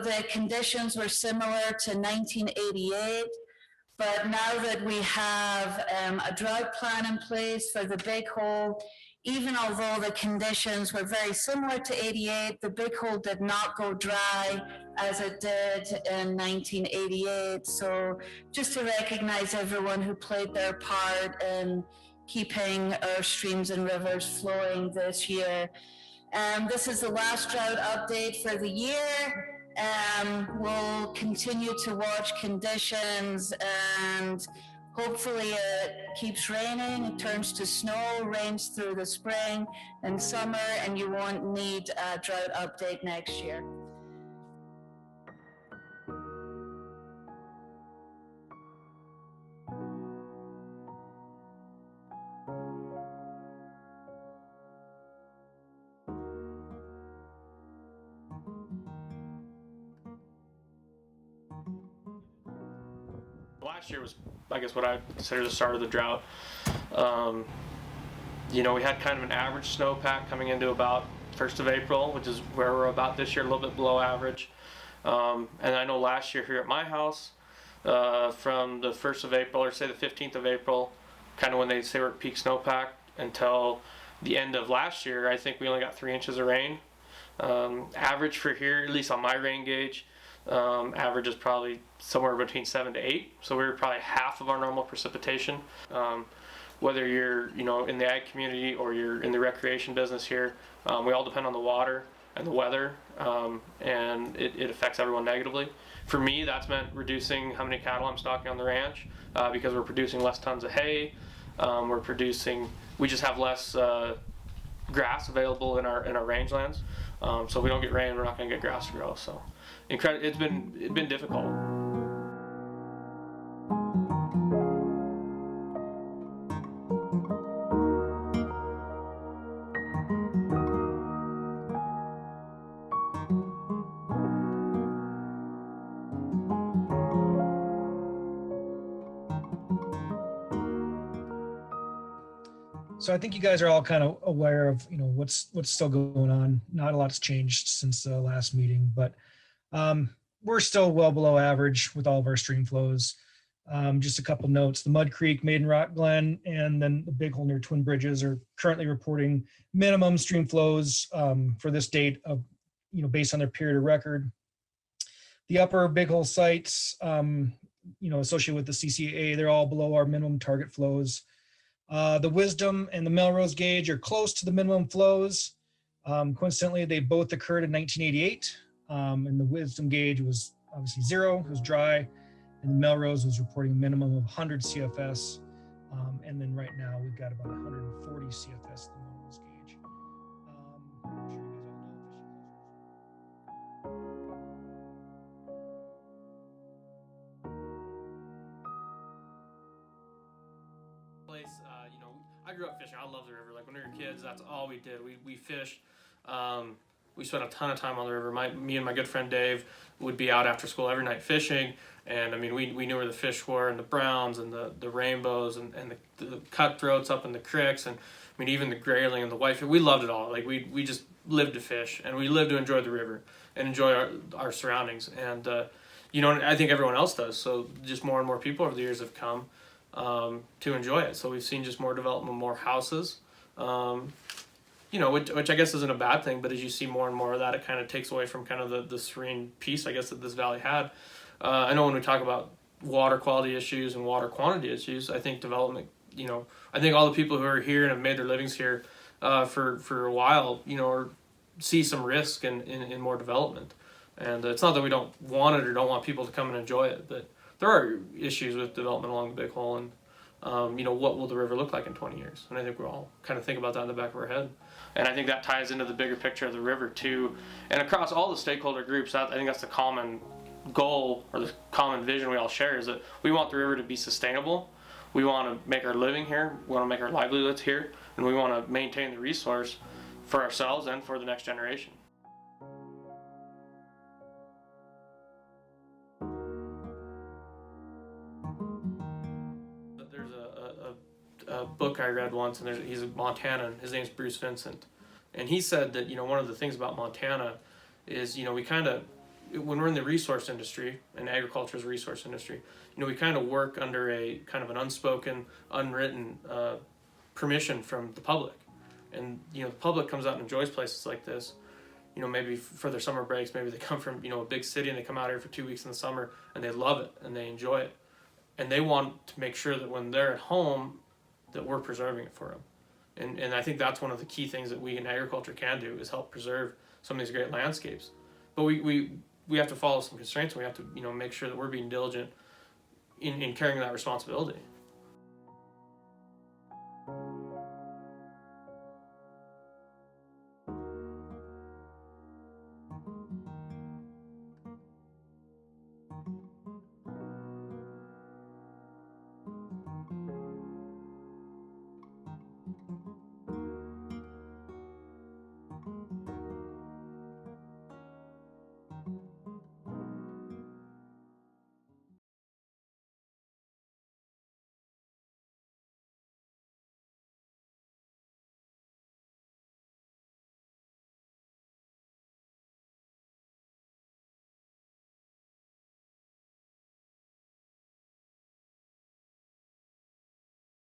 the conditions were similar to 1988, but now that we have a drought plan in place for the big hole, even although the conditions were very similar to 88, the big hole did not go dry as it did in 1988. So just to recognize everyone who played their part in keeping our streams and rivers flowing this year. This is the last drought update for the year. We'll continue to watch conditions, and hopefully it keeps raining, it turns to snow, rains through the spring and summer, and you won't need a drought update next year. Last year was, I guess, what I consider the start of the drought. We had kind of an average snowpack coming into about 1st of April, which is where we're about this year, a little bit below average. And I know last year here at my house, from the 1st of April, or say the 15th of April, kind of when they say we're at peak snowpack, until the end of last year, I think we only got 3 inches of rain. Average for here, at least on my rain gauge, average is probably somewhere between 7 to 8, so we were probably half of our normal precipitation. Whether you're in the ag community or you're in the recreation business here, we all depend on the water and the weather, and it affects everyone negatively. For me, that's meant reducing how many cattle I'm stocking on the ranch, because we're producing less tons of hay. We just have less grass available in our rangelands. So if we don't get rain, we're not going to get grass to grow. So it's been difficult. So I think you guys are all kind of aware of what's still going on. Not a lot's changed since the last meeting, but we're still well below average with all of our stream flows. Just a couple notes: the Mud Creek, Maiden Rock Glen, and then the Big Hole near Twin Bridges are currently reporting minimum stream flows for this date of based on their period of record. The upper Big Hole sites, associated with the CCA, they're all below our minimum target flows. The Wisdom and the Melrose gauge are close to the minimum flows. Coincidentally, they both occurred in 1988, and the Wisdom gauge was obviously 0, it was dry, and the Melrose was reporting a minimum of 100 CFS, and then right now we've got about 140 CFS in the Melrose gauge. I'm sure you guys all know I grew up fishing. I love the river. Like when we were kids, that's all we did. We fished. We spent a ton of time on the river. Me and my good friend Dave would be out after school every night fishing. And I mean, we knew where the fish were, and the browns and the rainbows and the cutthroats up in the creeks. And I mean, even the grayling and the whitefish. We loved it all. Like we just lived to fish, and we lived to enjoy the river and enjoy our surroundings. And I think everyone else does. So just more and more people over the years have come to enjoy it. So we've seen just more development, more houses, which I guess isn't a bad thing, but as you see more and more of that, it kind of takes away from kind of the serene peace, I guess, that this valley had. I know when we talk about water quality issues and water quantity issues, I think development, I think all the people who are here and have made their livings here for a while, see some risk in more development. And it's not that we don't want it or don't want people to come and enjoy it, but there are issues with development along the Big Hole, and what will the river look like in 20 years? And I think we're all kind of think about that in the back of our head. And I think that ties into the bigger picture of the river too. And across all the stakeholder groups, I think that's the common goal or the common vision we all share, is that we want the river to be sustainable. We want to make our living here, we want to make our livelihoods here, and we want to maintain the resource for ourselves and for the next generation. A book I read once, and he's a Montanan. His name's Bruce Vincent, and he said that one of the things about Montana is we kind of when we're in the resource industry, and agriculture is a resource industry, we kind of work under a kind of an unspoken, unwritten permission from the public. And the public comes out and enjoys places like this. Maybe for their summer breaks, maybe they come from a big city and they come out here for 2 weeks in the summer and they love it and they enjoy it, and they want to make sure that when they're at home, that we're preserving it for them. And I think that's one of the key things that we in agriculture can do, is help preserve some of these great landscapes. But we have to follow some constraints, and we have to make sure that we're being diligent in carrying that responsibility.